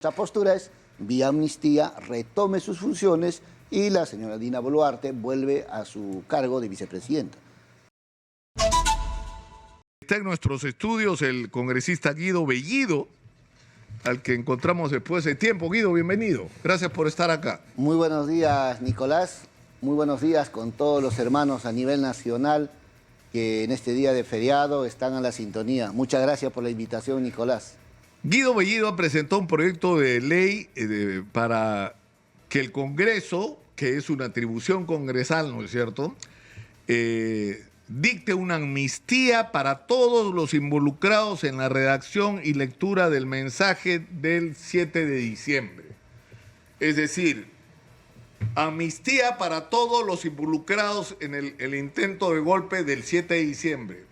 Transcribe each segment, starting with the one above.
Nuestra postura es, vía amnistía, retome sus funciones y la señora Dina Boluarte vuelve a su cargo de vicepresidenta. Está en nuestros estudios el congresista Guido Bellido, al que encontramos después de tiempo. Guido, bienvenido. Gracias por estar acá. Muy buenos días, Nicolás. Muy buenos días con todos los hermanos a nivel nacional que en este día de feriado están a la sintonía. Muchas gracias por la invitación, Nicolás. Guido Bellido presentó un proyecto de ley para que el Congreso, que es una atribución congresal, ¿no es cierto?, dicte una amnistía para todos los involucrados en la redacción y lectura del mensaje del 7 de diciembre. Es decir, amnistía para todos los involucrados en el intento de golpe del 7 de diciembre.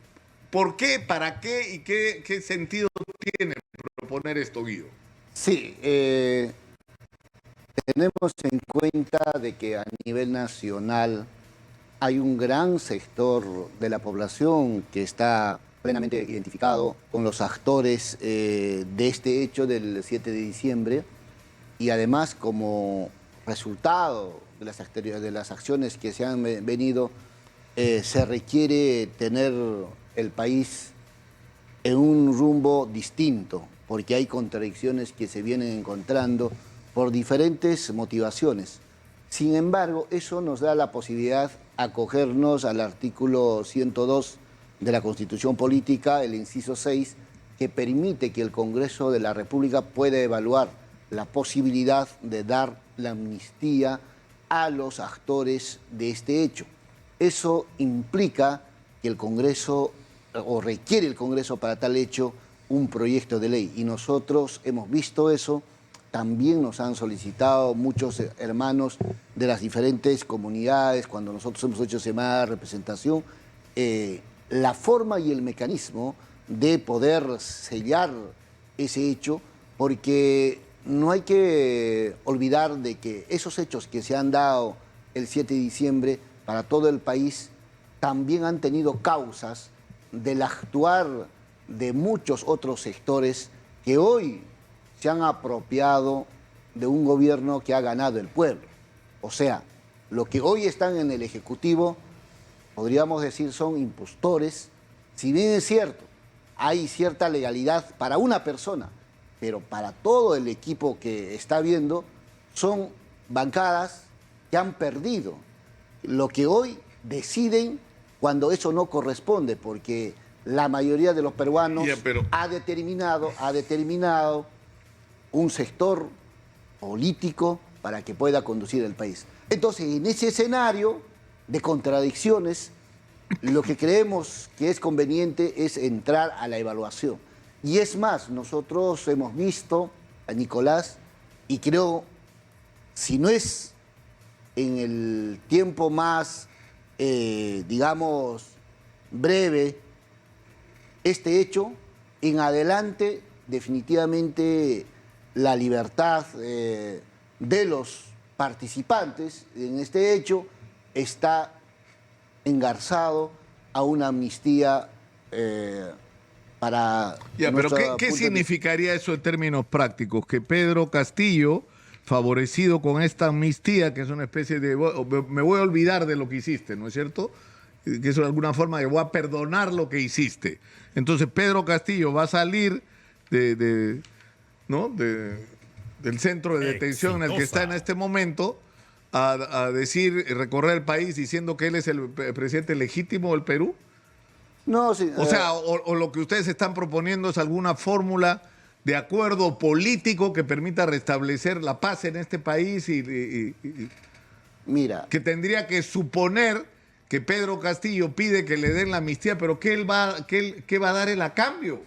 ¿Por qué? ¿Para qué? ¿Y qué sentido tiene proponer esto, Guido? Sí, tenemos en cuenta de que a nivel nacional hay un gran sector de la población que está plenamente identificado con los actores de este hecho del 7 de diciembre y además como resultado de las acciones que se han venido, se requiere tener el país en un rumbo distinto, porque hay contradicciones que se vienen encontrando por diferentes motivaciones. Sin embargo, eso nos da la posibilidad de acogernos al artículo 102 de la Constitución Política, el inciso 6, que permite que el Congreso de la República pueda evaluar la posibilidad de dar la amnistía a los actores de este hecho. Eso implica que el Congreso, o requiere el Congreso para tal hecho, un proyecto de ley. Y nosotros hemos visto eso, también nos han solicitado muchos hermanos de las diferentes comunidades, cuando nosotros hemos hecho semana de representación, la forma y el mecanismo de poder sellar ese hecho, porque no hay que olvidar de que esos hechos que se han dado el 7 de diciembre para todo el país también han tenido causas del actuar de muchos otros sectores que hoy se han apropiado de un gobierno que ha ganado el pueblo. O sea, los que hoy están en el Ejecutivo, podríamos decir, son impostores. Si bien es cierto, hay cierta legalidad para una persona, pero para todo el equipo que está viendo, son bancadas que han perdido lo que hoy deciden cuando eso no corresponde, porque la mayoría de los peruanos ha determinado un sector político para que pueda conducir el país. Entonces, en ese escenario de contradicciones, lo que creemos que es conveniente es entrar a la evaluación. Y es más, nosotros hemos visto a Nicolás, y creo, si no es en el tiempo más, digamos, breve, este hecho, en adelante, definitivamente, la libertad de los participantes en este hecho está engarzado a una amnistía para... Ya, pero ¿qué significaría eso en términos prácticos? Que Pedro Castillo, favorecido con esta amnistía, que es una especie de... me voy a olvidar de lo que hiciste, ¿no es cierto? Que eso de alguna forma, que voy a perdonar lo que hiciste. Entonces Pedro Castillo va a salir del centro de detención en el que está en este momento a decir, recorrer el país diciendo que él es el presidente legítimo del Perú. No, sí, o sea, o lo que ustedes están proponiendo es alguna fórmula de acuerdo político que permita restablecer la paz en este país mira, que tendría que suponer que Pedro Castillo pide que le den la amnistía, pero ¿qué va a dar él a cambio?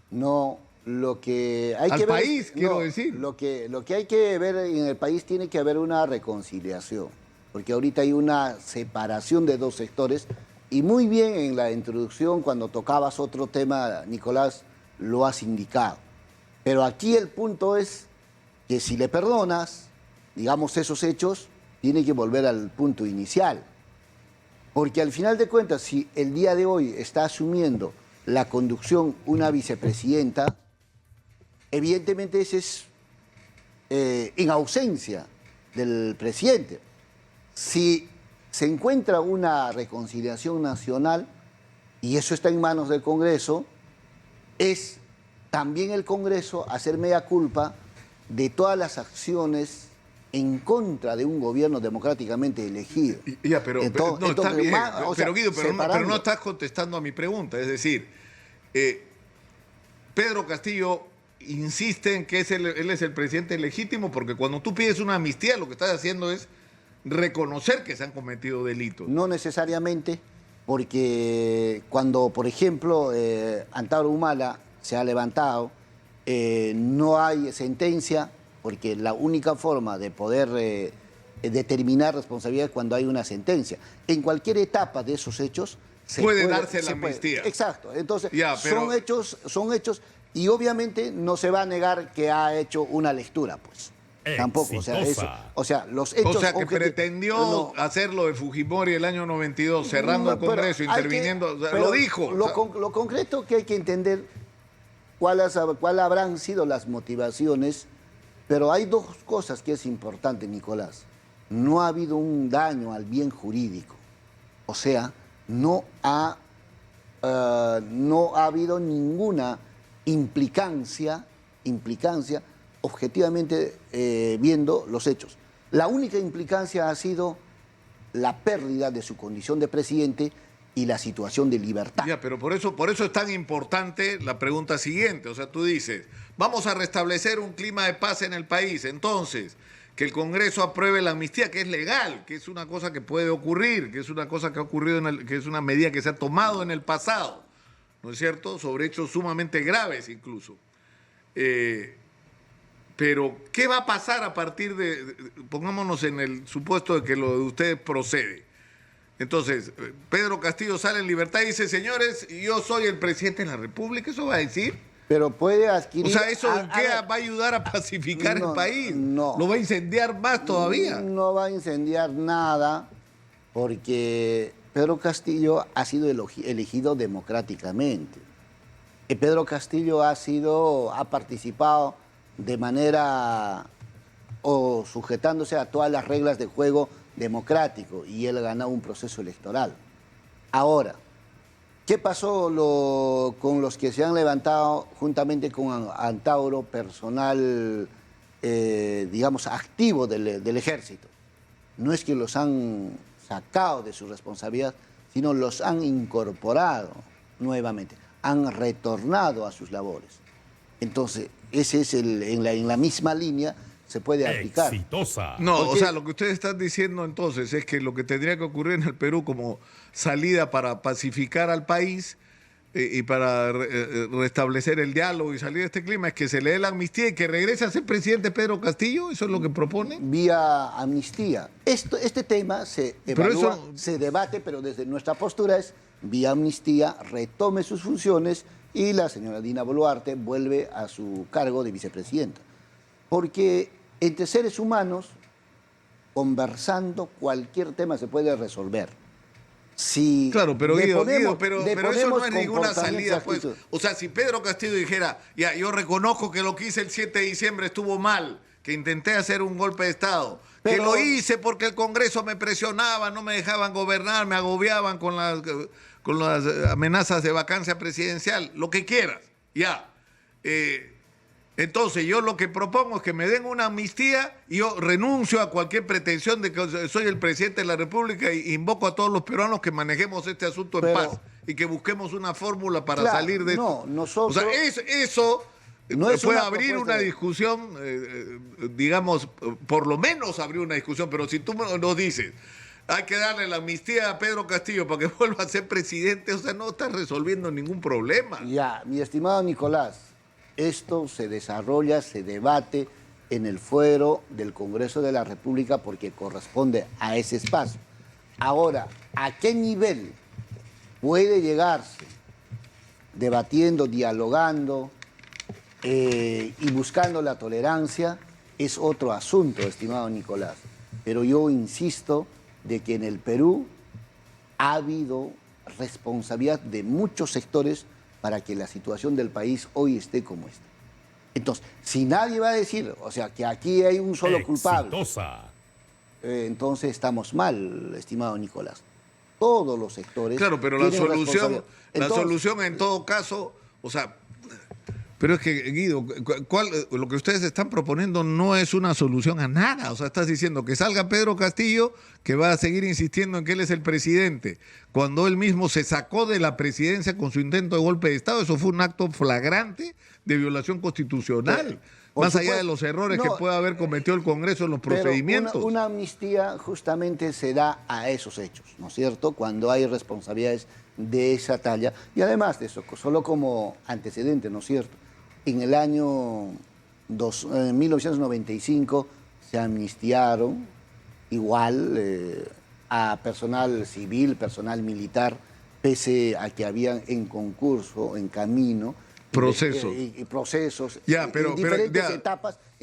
No, lo que hay al que país, ver, quiero no, decir. Lo que hay que ver en el país, tiene que haber una reconciliación, porque ahorita hay una separación de dos sectores, y muy bien en la introducción, cuando tocabas otro tema, Nicolás, lo has indicado. Pero aquí el punto es que si le perdonas, digamos, esos hechos, tiene que volver al punto inicial. Porque al final de cuentas, si el día de hoy está asumiendo la conducción una vicepresidenta, evidentemente ese es en ausencia del presidente. Si se encuentra una reconciliación nacional, y eso está en manos del Congreso, es también el Congreso hacer mea culpa de todas las acciones en contra de un gobierno democráticamente elegido. Ya, pero está bien. Pero Guido, pero no estás contestando a mi pregunta. Es decir, Pedro Castillo insiste en que él es el presidente legítimo, porque cuando tú pides una amnistía, lo que estás haciendo es reconocer que se han cometido delitos. No necesariamente, porque cuando, por ejemplo, Antauro Humala se ha levantado, no hay sentencia, porque la única forma de poder determinar responsabilidad es cuando hay una sentencia. En cualquier etapa de esos hechos puede darse la amnistía. Exacto. Entonces, ya, pero... son hechos, y obviamente no se va a negar que ha hecho una lectura, pues. Tampoco, o sea, los hechos... O sea, que pretendió hacer lo de Fujimori el año 92, cerrando el Congreso, interviniendo, lo dijo. Lo concreto que hay que entender cuál habrán sido las motivaciones, pero hay dos cosas que es importante, Nicolás. No ha habido un daño al bien jurídico, o sea, no ha habido ninguna implicancia objetivamente viendo los hechos. La única implicancia ha sido la pérdida de su condición de presidente y la situación de libertad. Ya, pero por eso es tan importante la pregunta siguiente. O sea, tú dices, vamos a restablecer un clima de paz en el país. Entonces, que el Congreso apruebe la amnistía, que es legal, que es una cosa que puede ocurrir, que es una cosa que ha ocurrido, que es una medida que se ha tomado en el pasado, ¿no es cierto? Sobre hechos sumamente graves incluso. Pero, ¿qué va a pasar a partir pongámonos en el supuesto de que lo de ustedes procede? Entonces, Pedro Castillo sale en libertad y dice, señores, yo soy el presidente de la República, ¿eso va a decir? Pero puede adquirir... O sea, ¿eso va a ayudar a pacificar el país? No. ¿Lo va a incendiar más todavía? No va a incendiar nada, porque Pedro Castillo ha sido elegido democráticamente. Pedro Castillo ha participado de manera o sujetándose a todas las reglas de juego democrático, y él ha ganado un proceso electoral. Ahora, ¿qué pasó con los que se han levantado juntamente con Antauro, personal, digamos, activo del ejército? No es que los han sacado de su responsabilidad, sino los han incorporado nuevamente, han retornado a sus labores. Entonces, ese es en la misma línea se puede aplicar. Exitosa. No, o sea, lo que ustedes están diciendo entonces es que lo que tendría que ocurrir en el Perú como salida para pacificar al país y para restablecer el diálogo y salir de este clima es que se le dé la amnistía y que regrese a ser presidente Pedro Castillo. ¿Eso es lo que propone? Vía amnistía. Este tema se evalúa, se debate, pero desde nuestra postura es vía amnistía, retome sus funciones y la señora Dina Boluarte vuelve a su cargo de vicepresidenta. Porque entre seres humanos, conversando, cualquier tema se puede resolver. Si claro, pero Guido, pero eso no es ninguna salida, pues. O sea, si Pedro Castillo dijera, ya, yo reconozco que lo que hice el 7 de diciembre estuvo mal, que intenté hacer un golpe de Estado, que lo hice porque el Congreso me presionaba, no me dejaban gobernar, me agobiaban con las amenazas de vacancia presidencial, lo que quieras, ya. Entonces yo lo que propongo es que me den una amnistía y yo renuncio a cualquier pretensión de que soy el presidente de la República e invoco a todos los peruanos que manejemos este asunto en paz y que busquemos una fórmula para salir de esto. Nosotros, o sea, eso no puede abrir una discusión, digamos, por lo menos abrir una discusión, pero si tú nos dices, hay que darle la amnistía a Pedro Castillo para que vuelva a ser presidente, o sea, no estás resolviendo ningún problema. Ya, mi estimado Nicolás, esto se desarrolla, se debate en el fuero del Congreso de la República porque corresponde a ese espacio. Ahora, ¿a qué nivel puede llegarse debatiendo, dialogando y buscando la tolerancia? Es otro asunto, estimado Nicolás. Pero yo insisto de que en el Perú ha habido responsabilidad de muchos sectores para que la situación del país hoy esté como está. Entonces, si nadie va a decir, o sea, que aquí hay un solo culpable, entonces estamos mal, estimado Nicolás. Todos los sectores. Claro, pero la solución en todo caso, o sea, pero es que, Guido, lo que ustedes están proponiendo no es una solución a nada. O sea, estás diciendo que salga Pedro Castillo, que va a seguir insistiendo en que él es el presidente, cuando él mismo se sacó de la presidencia con su intento de golpe de Estado. Eso fue un acto flagrante de violación constitucional, más allá de los errores que pueda haber cometido el Congreso en los procedimientos. Una amnistía justamente se da a esos hechos, ¿no es cierto? Cuando hay responsabilidades de esa talla. Y además de eso, solo como antecedente, ¿no es cierto? En el año 1995 se amnistiaron igual a personal civil, personal militar, pese a que habían en concurso, en camino, procesos en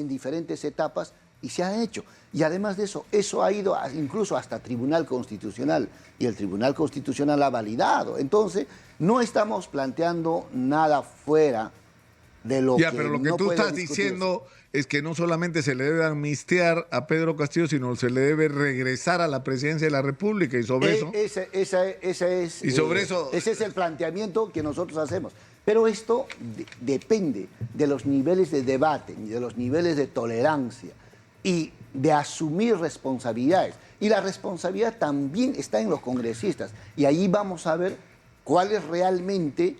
diferentes etapas, y se ha hecho. Y además de eso, eso ha ido incluso hasta Tribunal Constitucional, y el Tribunal Constitucional ha validado. Entonces, no estamos planteando nada fuera de lo que pero lo que no tú estás discutirse. diciendo es que no solamente se le debe amnistiar a Pedro Castillo, sino se le debe regresar a la presidencia de la República, y sobre eso... Ese es el planteamiento que nosotros hacemos. Pero esto depende de los niveles de debate, de los niveles de tolerancia y de asumir responsabilidades. Y la responsabilidad también está en los congresistas. Y ahí vamos a ver cuál es realmente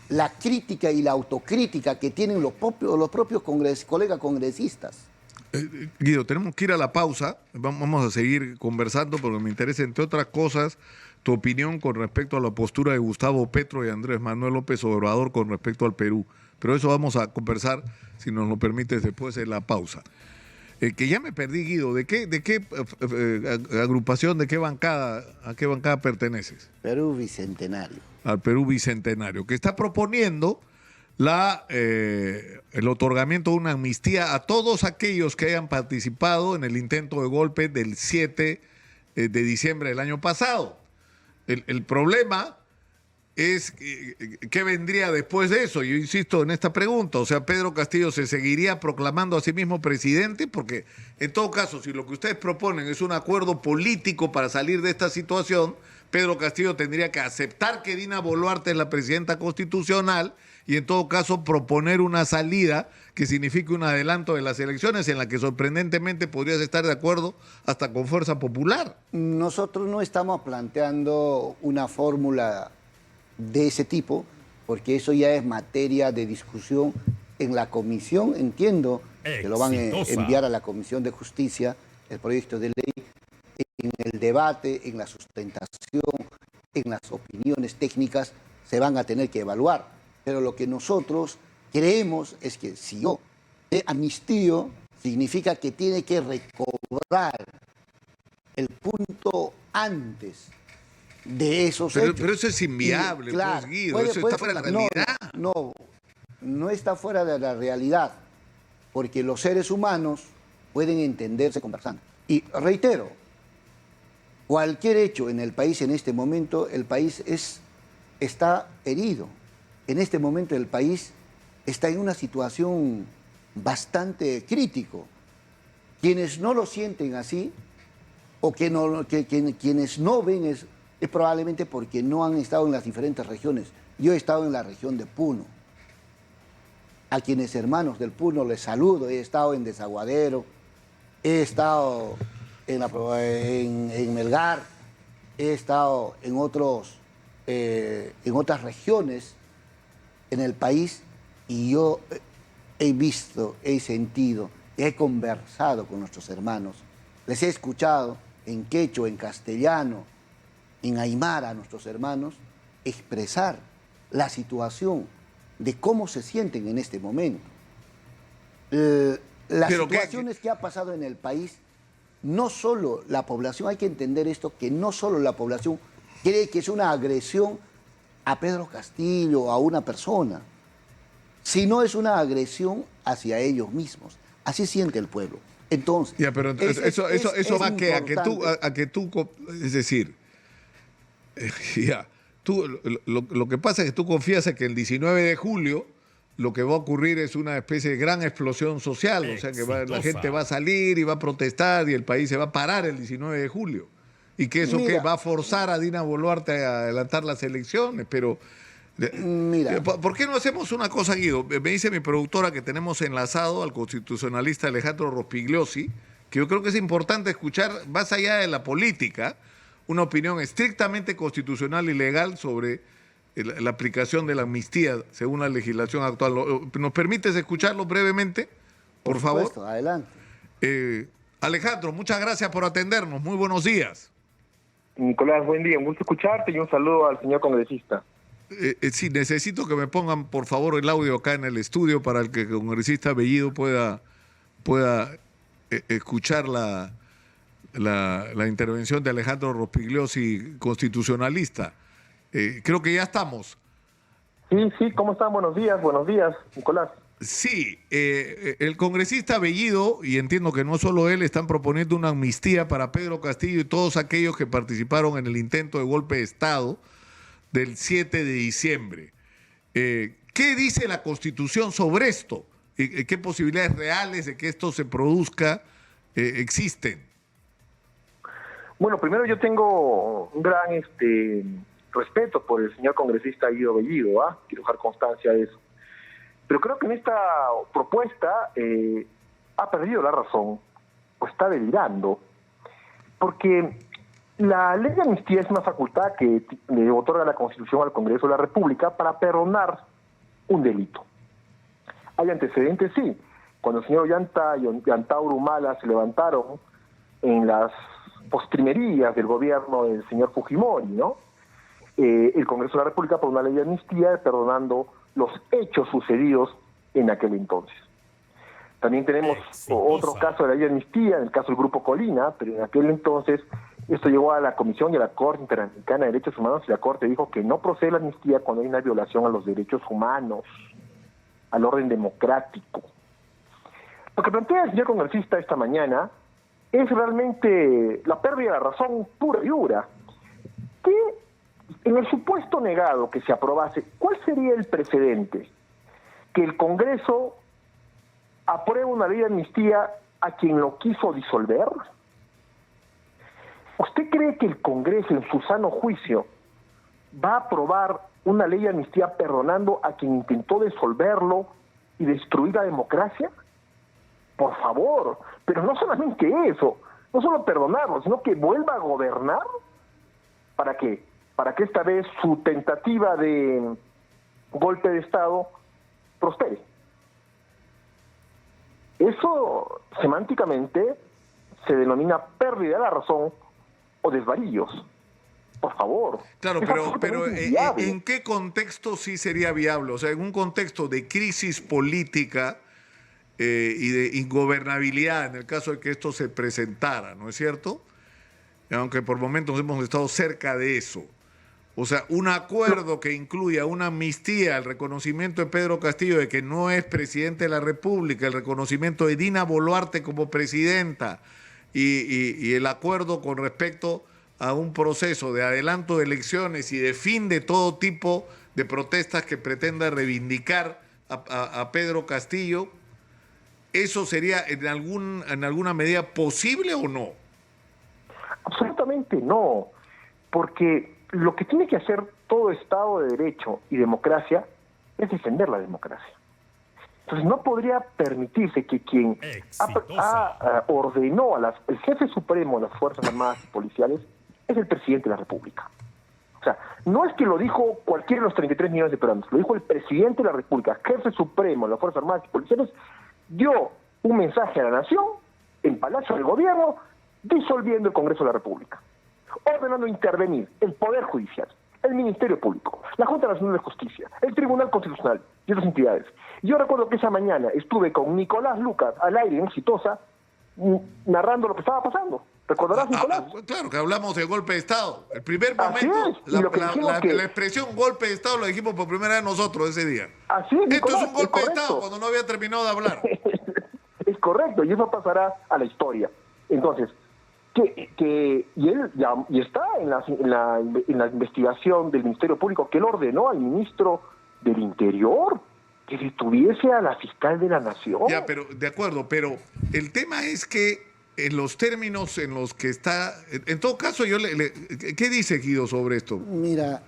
la crítica y la autocrítica que tienen los propios colegas congresistas. Guido, tenemos que ir a la pausa. Vamos a seguir conversando porque me interesa, entre otras cosas, tu opinión con respecto a la postura de Gustavo Petro y Andrés Manuel López Obrador con respecto al Perú. Pero eso vamos a conversar, si nos lo permites, después de la pausa. Que ya me perdí, Guido. ¿De qué agrupación, a qué bancada perteneces? Perú Bicentenario. Al Perú Bicentenario, que está proponiendo el otorgamiento de una amnistía a todos aquellos que hayan participado en el intento de golpe del 7 de diciembre del año pasado. El problema es qué vendría después de eso. Yo insisto en esta pregunta, o sea, ¿Pedro Castillo se seguiría proclamando a sí mismo presidente? Porque en todo caso, si lo que ustedes proponen es un acuerdo político para salir de esta situación, Pedro Castillo tendría que aceptar que Dina Boluarte es la presidenta constitucional y en todo caso proponer una salida que signifique un adelanto de las elecciones, en la que sorprendentemente podrías estar de acuerdo hasta con Fuerza Popular. Nosotros no estamos planteando una fórmula de ese tipo, porque eso ya es materia de discusión en la comisión. Entiendo que lo van a enviar a la Comisión de Justicia, el proyecto de ley, en el debate, en la sustentación, en las opiniones técnicas, se van a tener que evaluar. Pero lo que nosotros creemos es que si yo amnistío, significa que tiene que recobrar el punto antes de esos hechos. Pero eso es inviable, claro, pues, Guido, eso está fuera de la realidad. No está fuera de la realidad, porque los seres humanos pueden entenderse conversando. Y reitero, cualquier hecho en el país en este momento, el país está herido. En este momento el país está en una situación bastante crítico. Quienes no lo sienten así, o quienes no ven es probablemente porque no han estado en las diferentes regiones. Yo he estado en la región de Puno. A quienes hermanos del Puno les saludo. He estado en Desaguadero, he estado en Melgar, he estado en otras regiones en el país, y yo he visto, he sentido, he conversado con nuestros hermanos, les he escuchado en quechua, en castellano, en aymara a nuestros hermanos expresar la situación de cómo se sienten en este momento. Las situaciones que ha pasado en el país, no solo la población, hay que entender esto, que no solo la población cree que es una agresión a Pedro Castillo, a una persona, sino es una agresión hacia ellos mismos. Así siente el pueblo. Entonces, pero eso va a que tú, es decir, lo que pasa es que tú confías en que el 19 de julio lo que va a ocurrir es una especie de gran explosión social, o sea que la gente va a salir y va a protestar y el país se va a parar el 19 de julio. Y que eso que Mira, va a forzar a Dina Boluarte a adelantar las elecciones, pero mira, ¿por qué no hacemos una cosa, Guido? Me dice mi productora que tenemos enlazado al constitucionalista Alejandro Rospigliosi, que yo creo que es importante escuchar, más allá de la política, una opinión estrictamente constitucional y legal sobre la aplicación de la amnistía según la legislación actual. ¿Nos permites escucharlo brevemente, por favor? supuesto, adelante. Alejandro, muchas gracias por atendernos. Muy buenos días. Nicolás, buen día, un gusto escucharte y un saludo al señor congresista. Sí, necesito que me pongan, por favor, el audio acá en el estudio para que el congresista Bellido pueda escuchar la intervención de Alejandro Rospigliosi, constitucionalista. Creo que ya estamos. Sí, ¿cómo están? Buenos días, Nicolás. Sí, el congresista Bellido, y entiendo que no solo él, están proponiendo una amnistía para Pedro Castillo y todos aquellos que participaron en el intento de golpe de Estado del 7 de diciembre. ¿Qué dice la Constitución sobre esto? ¿Qué posibilidades reales de que esto se produzca existen? Bueno, primero yo tengo un gran respeto por el señor congresista Guido Bellido, quiero dejar constancia de eso. Pero creo que en esta propuesta ha perdido la razón, o está delirando, porque la ley de amnistía es una facultad que le otorga la Constitución al Congreso de la República para perdonar un delito. Hay antecedentes, sí. Cuando el señor Ollanta y Antauro Humala se levantaron en las postrimerías del gobierno del señor Fujimori, ¿no? El Congreso de la República por una ley de amnistía perdonando los hechos sucedidos en aquel entonces. También tenemos otro caso de la ley de amnistía, en el caso del Grupo Colina, pero en aquel entonces esto llegó a la Comisión y a la Corte Interamericana de Derechos Humanos y la Corte dijo que no procede la amnistía cuando hay una violación a los derechos humanos, al orden democrático. Lo que plantea el señor congresista esta mañana es realmente la pérdida de la razón pura y dura. Que en el supuesto negado que se aprobase, ¿cuál sería el precedente? Que el Congreso apruebe una ley de amnistía a quien lo quiso disolver. ¿Usted cree que el Congreso, en su sano juicio, va a aprobar una ley de amnistía perdonando a quien intentó disolverlo y destruir la democracia? Por favor, pero no solamente eso, no solo perdonarlo, sino que vuelva a gobernar. ¿Para qué? Para que esta vez su tentativa de golpe de Estado prospere. Eso semánticamente se denomina pérdida de la razón o desvaríos. Por favor. Claro, pero ¿en qué contexto sí sería viable? O sea, en un contexto de crisis política y de ingobernabilidad, en el caso de que esto se presentara, ¿no es cierto? Aunque por momentos hemos estado cerca de eso. O sea, un acuerdo que incluya una amnistía, el reconocimiento de Pedro Castillo de que no es presidente de la República, el reconocimiento de Dina Boluarte como presidenta y el acuerdo con respecto a un proceso de adelanto de elecciones y de fin de todo tipo de protestas que pretenda reivindicar a Pedro Castillo, ¿eso sería en alguna medida posible o no? Absolutamente no, porque lo que tiene que hacer todo Estado de Derecho y democracia es defender la democracia. Entonces no podría permitirse que quien ordenó el jefe supremo de las Fuerzas Armadas y Policiales es el presidente de la República. O sea, no es que lo dijo cualquiera de los 33 millones de peruanos, lo dijo el presidente de la República, jefe supremo de las Fuerzas Armadas y Policiales, dio un mensaje a la nación en Palacio del Gobierno disolviendo el Congreso de la República, ordenando intervenir el Poder Judicial, el Ministerio Público, la Junta Nacional de Justicia, el Tribunal Constitucional y otras entidades. Yo recuerdo que esa mañana estuve con Nicolás Lucas al aire en Exitosa narrando lo que estaba pasando. ¿Recordarás, Nicolás? Claro, que hablamos de golpe de Estado. El primer momento, la expresión golpe de Estado la dijimos por primera vez nosotros ese día. Así es, Nicolás, esto es un golpe de Estado cuando no había terminado de hablar. Es correcto, y eso pasará a la historia. Entonces, y está en la investigación del Ministerio Público que él ordenó al ministro del Interior que detuviese a la fiscal de la Nación. Ya, pero de acuerdo, pero el tema es que en los términos en los que está, en todo caso, ¿qué dice Guido sobre esto? Mira,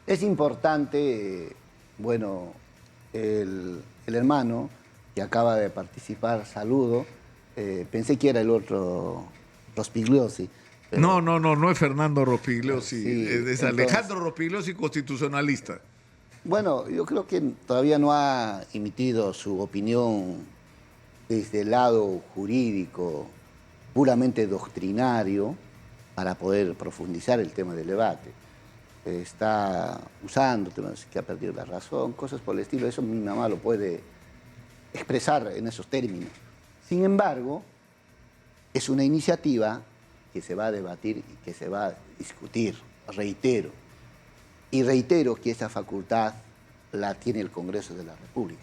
es importante, bueno, el hermano que acaba de participar, saludo, pensé que era el otro Rospigliosi. Pero... No es Fernando Rospigliosi, sí, es Alejandro Rospigliosi, constitucionalista. Bueno, yo creo que todavía no ha emitido su opinión desde el lado jurídico, puramente doctrinario, para poder profundizar el tema del debate. Está usando temas que ha perdido la razón, cosas por el estilo. Eso mi mamá lo puede expresar en esos términos. Sin embargo, es una iniciativa que se va a debatir y que se va a discutir, reitero. Y reitero que esa facultad la tiene el Congreso de la República.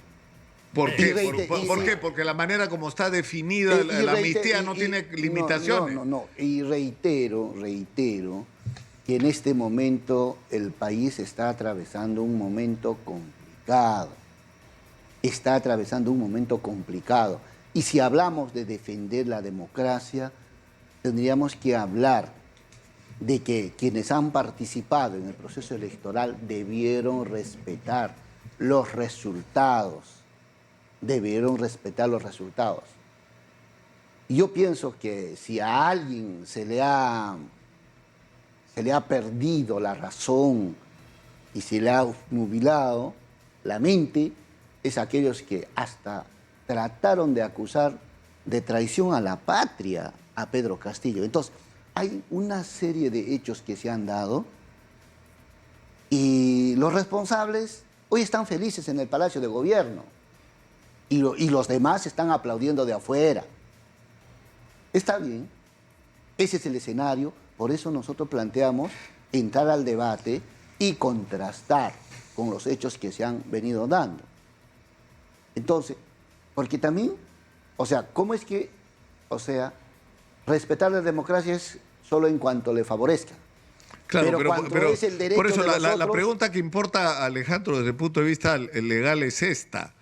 ¿Por qué? ¿Por qué? Porque la manera como está definida la amnistía no tiene limitaciones. No. Y reitero que en este momento el país está atravesando un momento complicado. Está atravesando un momento complicado. Y si hablamos de defender la democracia, tendríamos que hablar de que quienes han participado en el proceso electoral debieron respetar los resultados. Debieron respetar los resultados. Y yo pienso que si a alguien se le ha perdido la razón y se le ha nubilado la mente, es aquellos que hasta trataron de acusar de traición a la patria a Pedro Castillo. Entonces, hay una serie de hechos que se han dado y los responsables hoy están felices en el Palacio de Gobierno y los demás están aplaudiendo de afuera. Está bien, ese es el escenario, por eso nosotros planteamos entrar al debate y contrastar con los hechos que se han venido dando. Entonces, porque también, ¿cómo es que, respetar la democracia es solo en cuanto le favorezca? Claro, pero es el derecho por eso de nosotros... la pregunta que importa, Alejandro, desde el punto de vista legal es esta.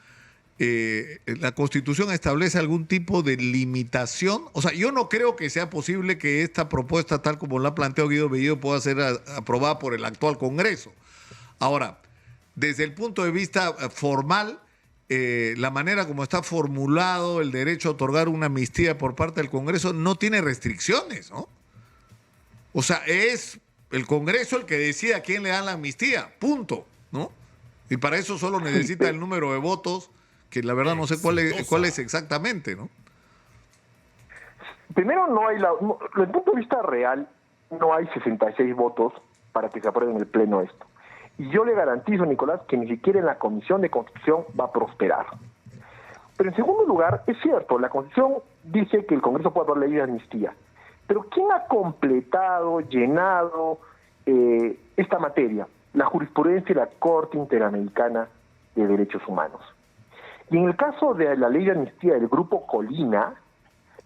¿La Constitución establece algún tipo de limitación? O sea, yo no creo que sea posible que esta propuesta, tal como la ha planteado Guido Bellido, pueda ser aprobada por el actual Congreso. Ahora, desde el punto de vista formal, la manera como está formulado el derecho a otorgar una amnistía por parte del Congreso no tiene restricciones, ¿no? O sea, es el Congreso el que decide a quién le dan la amnistía, punto, ¿no? Y para eso solo necesita el número de votos, que la verdad no sé cuál es exactamente, ¿no? Primero, desde el punto de vista real, no hay 66 votos para que se apruebe en el Pleno esto. Y yo le garantizo, Nicolás, que ni siquiera en la Comisión de Constitución va a prosperar. Pero en segundo lugar, es cierto, la Constitución dice que el Congreso puede aprobar ley de amnistía. Pero ¿quién ha completado, llenado esta materia? La jurisprudencia de la Corte Interamericana de Derechos Humanos. Y en el caso de la ley de amnistía del Grupo Colina,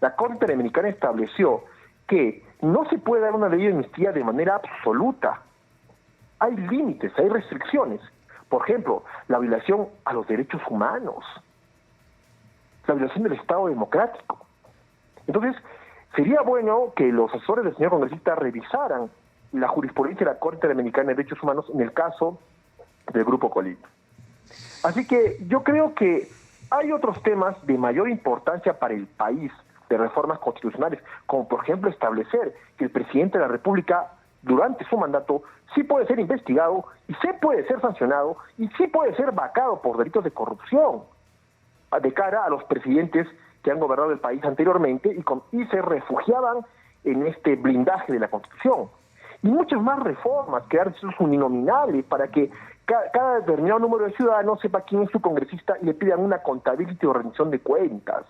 la Corte Interamericana estableció que no se puede dar una ley de amnistía de manera absoluta. Hay límites, hay restricciones. Por ejemplo, la violación a los derechos humanos, la violación del Estado democrático. Entonces, sería bueno que los asesores del señor congresista revisaran la jurisprudencia de la Corte Interamericana de Derechos Humanos en el caso del Grupo Colina. Así que yo creo que hay otros temas de mayor importancia para el país, de reformas constitucionales, como por ejemplo establecer que el presidente de la República durante su mandato sí puede ser investigado y sí puede ser sancionado y sí puede ser vacado por delitos de corrupción de cara a los presidentes que han gobernado el país anteriormente y se refugiaban en este blindaje de la Constitución. Y muchas más reformas, crear registros uninominales para que cada determinado número de ciudadanos sepa quién es su congresista y le pidan una contabilidad o rendición de cuentas.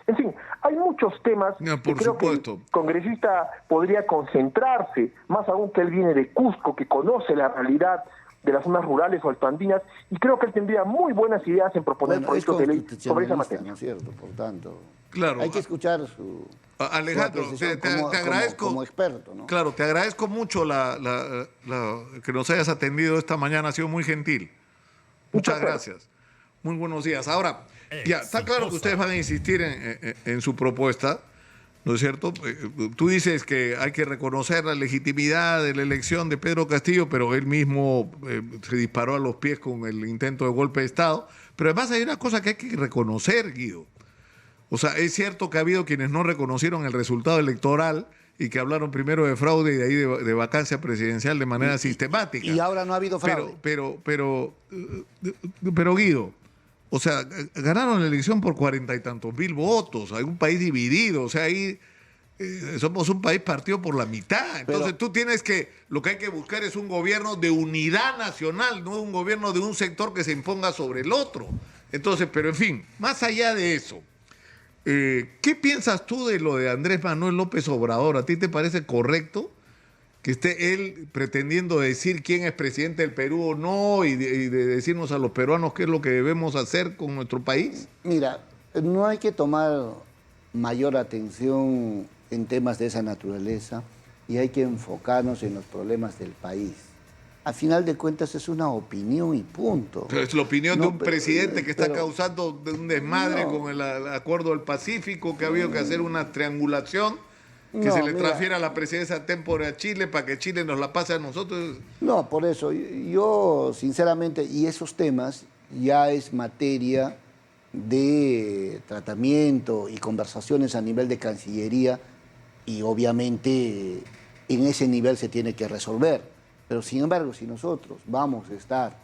En fin, hay muchos temas que creo que el congresista podría concentrarse, más aún que él viene de Cusco, que conoce la realidad de las zonas rurales o altoandinas, y creo que él tendría muy buenas ideas en proponer Bueno, es proyectos de ley sobre esa constitucionalista, materia. ¿no es cierto? Por tanto, Claro. hay que escuchar su Alejandro, apreciación te agradezco. como experto, ¿no? Claro, te agradezco mucho que nos hayas atendido esta mañana, ha sido muy gentil. Muchas gracias. Muy buenos días. Ahora, ya, está claro que ustedes van a insistir en su propuesta, ¿no es cierto? Tú dices que hay que reconocer la legitimidad de la elección de Pedro Castillo, pero él mismo se disparó a los pies con el intento de golpe de Estado. Pero además hay una cosa que hay que reconocer, Guido. O sea, es cierto que ha habido quienes no reconocieron el resultado electoral y que hablaron primero de fraude y de ahí de vacancia presidencial de manera sistemática. Y ahora no ha habido fraude. Pero Guido, o sea, ganaron la elección por 40 y tantos mil votos. Hay un país dividido, o sea, ahí somos un país partido por la mitad. Entonces tú tienes lo que hay que buscar es un gobierno de unidad nacional, no un gobierno de un sector que se imponga sobre el otro. Entonces, pero en fin, más allá de eso, ¿qué piensas tú de lo de Andrés Manuel López Obrador? ¿A ti te parece correcto que esté él pretendiendo decir quién es presidente del Perú o no y de decirnos a los peruanos qué es lo que debemos hacer con nuestro país? Mira, no hay que tomar mayor atención en temas de esa naturaleza y hay que enfocarnos en los problemas del país. A final de cuentas es una opinión y punto. Pero es la opinión de un presidente que está pero, causando un desmadre con el acuerdo del Pacífico, que ha habido que hacer una triangulación, que se le transfiera la presidencia temporal a Chile para que Chile nos la pase a nosotros. No, por eso, yo sinceramente, y esos temas ya es materia de tratamiento y conversaciones a nivel de Cancillería y obviamente en ese nivel se tiene que resolver. Pero sin embargo, si nosotros vamos a estar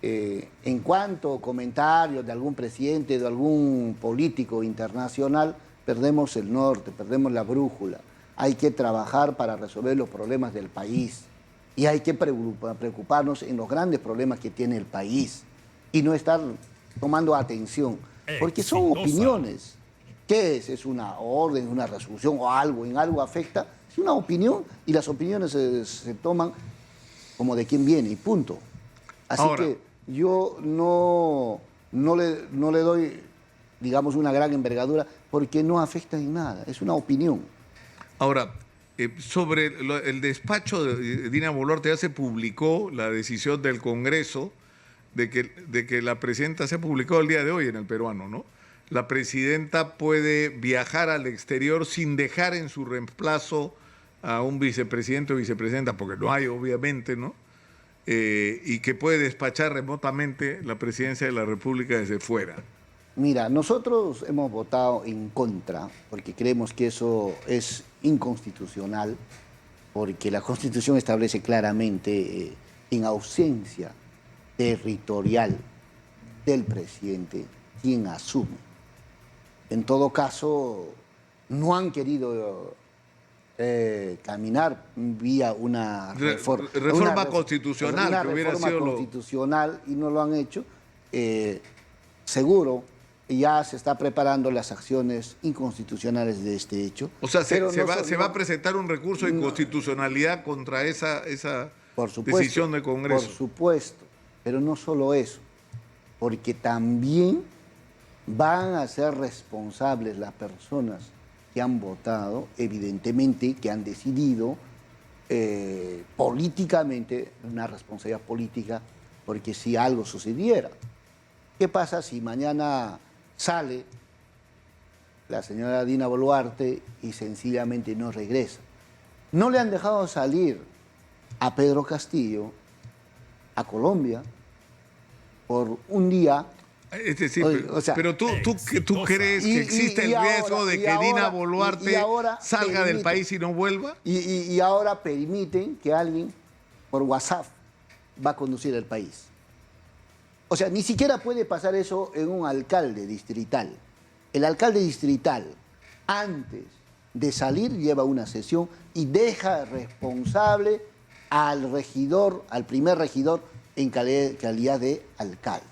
en cuanto a comentarios de algún presidente, de algún político internacional, perdemos el norte, perdemos la brújula. Hay que trabajar para resolver los problemas del país y hay que preocuparnos en los grandes problemas que tiene el país y no estar tomando atención, porque son opiniones. ¿Qué es? ¿Es una orden, una resolución o algo? ¿En algo afecta? Es una opinión y las opiniones se toman como de quién viene y punto. Así ahora, que yo no le doy, digamos, una gran envergadura porque no afecta en nada, es una opinión. Ahora, sobre el despacho de Dina Boluarte, ya se publicó la decisión del Congreso de que la presidenta, se ha publicado el día de hoy en El Peruano, ¿no? La presidenta puede viajar al exterior sin dejar en su reemplazo a un vicepresidente o vicepresidenta, porque no hay, obviamente, ¿no? Y que puede despachar remotamente la presidencia de la República desde fuera. Mira, nosotros hemos votado en contra, porque creemos que eso es inconstitucional, porque la Constitución establece claramente, en ausencia territorial del presidente, quien asume. En todo caso, no han querido caminar vía una reforma constitucional, una que hubiera reforma sido constitucional y no lo han hecho. Seguro ya se está preparando las acciones inconstitucionales de este hecho. O sea, se va a presentar un recurso de inconstitucionalidad contra esa decisión del Congreso. Por supuesto, pero no solo eso, porque también van a ser responsables las personas que han votado, evidentemente, que han decidido políticamente, una responsabilidad política, porque si algo sucediera, ¿qué pasa si mañana sale la señora Dina Boluarte y sencillamente no regresa? No le han dejado salir a Pedro Castillo a Colombia por un día. Es decir, pero tú crees que existe el riesgo de que Dina Boluarte salga del país y no vuelva. Y ahora permiten que alguien por WhatsApp va a conducir el país. O sea, ni siquiera puede pasar eso en un alcalde distrital. El alcalde distrital, antes de salir, lleva una sesión y deja responsable al regidor, al primer regidor, en calidad de alcalde.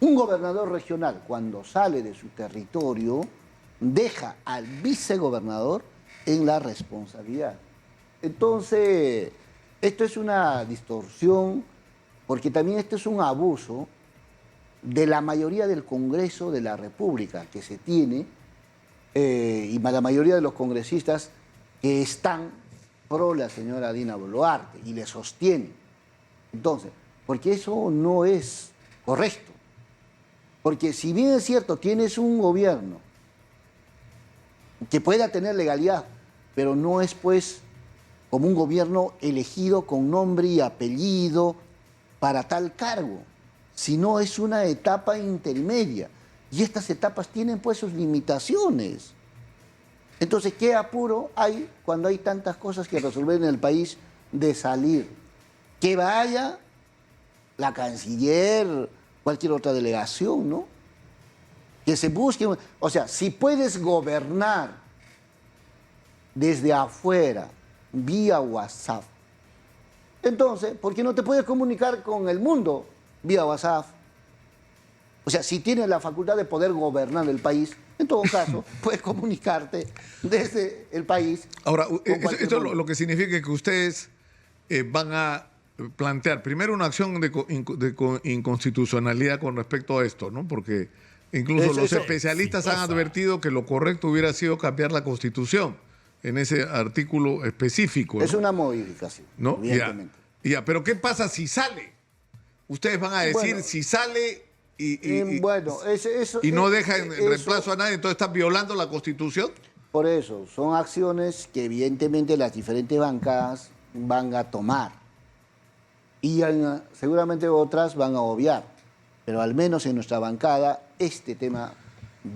Un gobernador regional, cuando sale de su territorio, deja al vicegobernador en la responsabilidad. Entonces, esto es una distorsión porque también este es un abuso de la mayoría del Congreso de la República que se tiene y la mayoría de los congresistas que están pro la señora Dina Boluarte y le sostienen. Entonces, porque eso no es correcto. Porque si bien es cierto, tienes un gobierno que pueda tener legalidad, pero no es pues como un gobierno elegido con nombre y apellido para tal cargo, sino es una etapa intermedia. Y estas etapas tienen pues sus limitaciones. Entonces, ¿qué apuro hay cuando hay tantas cosas que resolver en el país de salir? Que vaya la canciller, cualquier otra delegación, ¿no? Que se busque, o sea, si puedes gobernar desde afuera, vía WhatsApp, entonces, ¿por qué no te puedes comunicar con el mundo vía WhatsApp? O sea, si tienes la facultad de poder gobernar el país, en todo caso, puedes comunicarte desde el país. Ahora, esto lo que significa que ustedes van a plantear primero una acción de inconstitucionalidad con respecto a esto, ¿no? Porque incluso los especialistas han advertido que lo correcto hubiera sido cambiar la Constitución en ese artículo específico, ¿no? Es una modificación, ¿no? evidentemente. Ya, pero ¿qué pasa si sale? Ustedes van a decir Bueno, si sale y no deja en reemplazo a nadie, entonces están violando la Constitución. Por eso, son acciones que evidentemente las diferentes bancadas van a tomar. Y seguramente otras van a obviar. Pero al menos en nuestra bancada este tema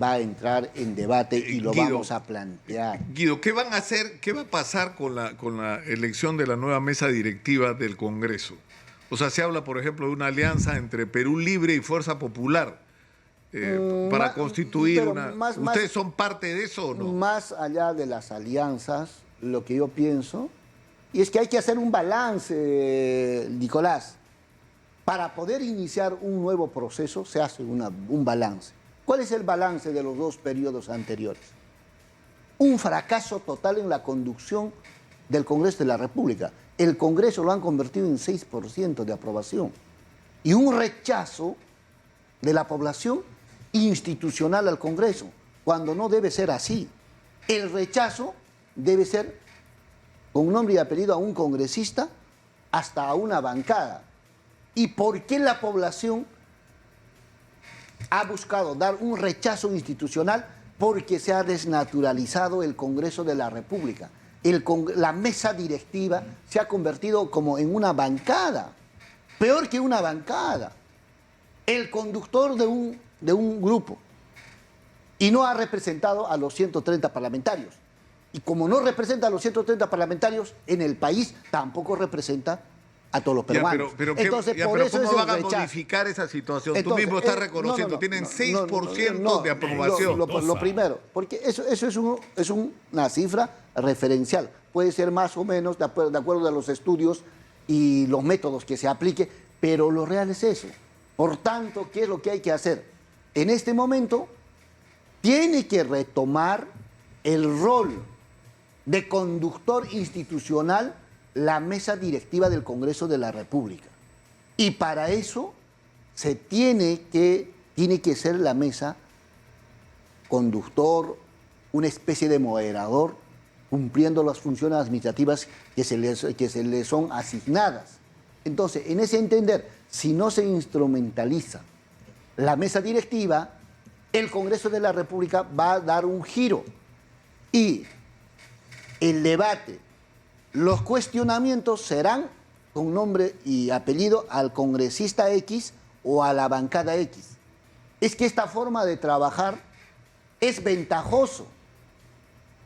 va a entrar en debate y lo Guido, vamos a plantear. Guido, ¿qué van a hacer? ¿Qué va a pasar con la elección de la nueva mesa directiva del Congreso? O sea, se habla, por ejemplo, de una alianza entre Perú Libre y Fuerza Popular para constituir una... ¿Ustedes son parte de eso o no? Más allá de las alianzas, lo que yo pienso, y es que hay que hacer un balance, Nicolás. Para poder iniciar un nuevo proceso se hace un balance. ¿Cuál es el balance de los dos periodos anteriores? Un fracaso total en la conducción del Congreso de la República. El Congreso lo han convertido en 6% de aprobación. Y un rechazo de la población institucional al Congreso, cuando no debe ser así. El rechazo debe ser con nombre y apellido a un congresista hasta a una bancada. ¿Y por qué la población ha buscado dar un rechazo institucional? Porque se ha desnaturalizado el Congreso de la República. La mesa directiva se ha convertido como en una bancada, peor que una bancada. El conductor de un grupo y no ha representado a los 130 parlamentarios. Y como no representa a los 130 parlamentarios, en el país tampoco representa a todos los peruanos. Entonces, por eso ¿cómo van a rechazo. Modificar esa situación? Entonces, tú mismo estás reconociendo, tienen 6% de aprobación. Lo primero, porque eso es una cifra referencial. Puede ser más o menos de acuerdo a los estudios y los métodos que se aplique, pero lo real es eso. Por tanto, ¿qué es lo que hay que hacer? En este momento, tiene que retomar el rol de conductor institucional la mesa directiva del Congreso de la República. Y para eso tiene que ser la mesa conductor, una especie de moderador, cumpliendo las funciones administrativas que se le son asignadas. Entonces, en ese entender, si no se instrumentaliza la mesa directiva, el Congreso de la República va a dar un giro. Y el debate, los cuestionamientos serán con nombre y apellido al congresista X o a la bancada X. Es que esta forma de trabajar es ventajoso.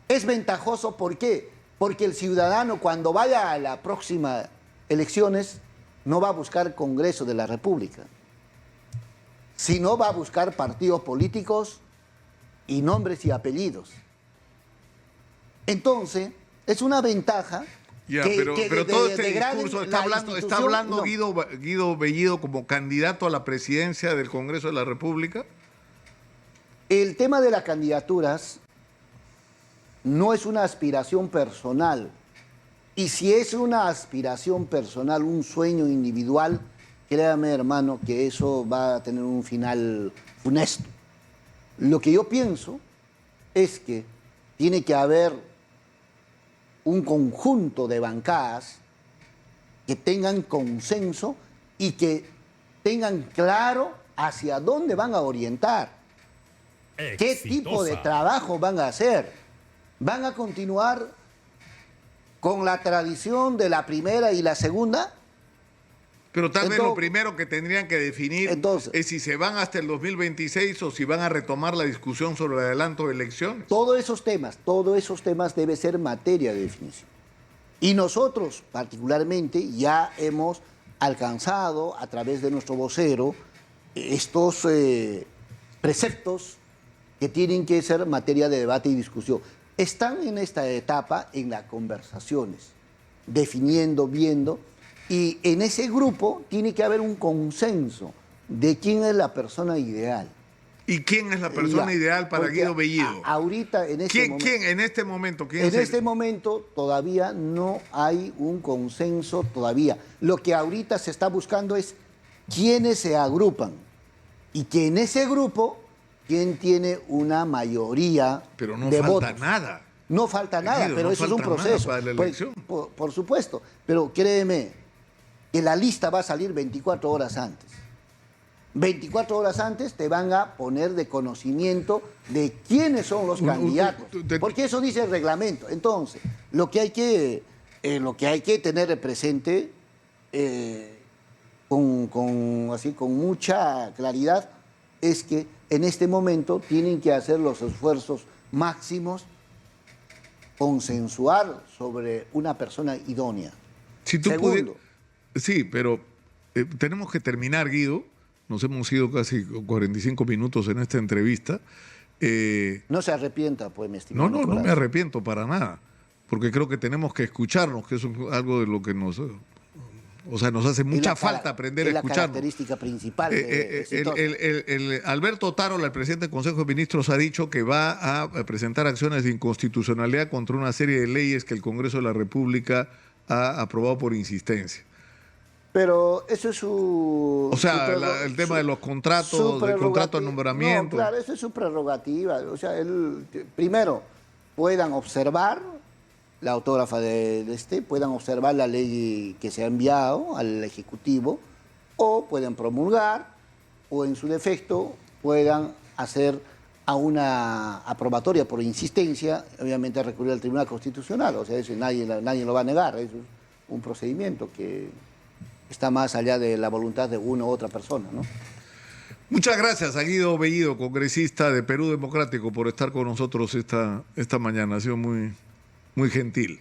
Es ventajoso, ¿por qué? Porque el ciudadano cuando vaya a la próxima elecciones no va a buscar Congreso de la República, sino va a buscar partidos políticos y nombres y apellidos. Entonces, es una ventaja. Pero todo este discurso está hablando no. Guido Bellido como candidato a la presidencia del Congreso de la República. El tema de las candidaturas no es una aspiración personal. Y si es una aspiración personal, un sueño individual, créame, hermano, que eso va a tener un final funesto. Lo que yo pienso es que tiene que haber un conjunto de bancadas que tengan consenso y que tengan claro hacia dónde van a orientar, qué tipo de trabajo van a hacer. ¿Van a continuar con la tradición de la primera y la segunda? Pero tal vez lo primero que tendrían que definir es si se van hasta el 2026 o si van a retomar la discusión sobre el adelanto de elecciones. Todos esos temas deben ser materia de definición. Y nosotros, particularmente, ya hemos alcanzado a través de nuestro vocero estos preceptos que tienen que ser materia de debate y discusión. Están en esta etapa en las conversaciones, definiendo, viendo, y en ese grupo tiene que haber un consenso de quién es la persona ideal. ¿Y quién es la persona ideal para Guido Bellido? Ahorita, en este momento... ¿Quién en este momento? En este momento todavía no hay un consenso todavía. Lo que ahorita se está buscando es quiénes se agrupan y que en ese grupo, quién tiene una mayoría de votos. Pero no falta nada. No falta nada, Guido, pero no eso es un falta proceso. nada para la elección. Por supuesto, pero créeme que la lista va a salir 24 horas antes. 24 horas antes te van a poner de conocimiento de quiénes son los candidatos, porque eso dice el reglamento. Entonces, lo que hay que tener presente con mucha claridad es que en este momento tienen que hacer los esfuerzos máximos, consensuar sobre una persona idónea. Si tú Segundo. Sí, pero tenemos que terminar, Guido. Nos hemos ido casi 45 minutos en esta entrevista. No se arrepienta, pues, mi estimado No Nicolás. me arrepiento para nada, porque creo que tenemos que escucharnos, que eso es algo de lo que nos hace mucha falta aprender a escucharnos. Es la característica principal de Alberto Otárola, el presidente del Consejo de Ministros, ha dicho que va a presentar acciones de inconstitucionalidad contra una serie de leyes que el Congreso de la República ha aprobado por insistencia. Pero eso es su... O sea, el tema de los contratos, del contrato de nombramiento. No, claro, eso es su prerrogativa. O sea, primero, puedan observar la autógrafa puedan observar la ley que se ha enviado al Ejecutivo, o pueden promulgar, o en su defecto puedan hacer a una aprobatoria por insistencia, obviamente recurrir al Tribunal Constitucional. O sea, eso nadie lo va a negar. Eso es un procedimiento que está más allá de la voluntad de una u otra persona, ¿no? Muchas gracias a Guido Bellido, congresista de Perú Democrático, por estar con nosotros esta mañana. Ha sido muy gentil.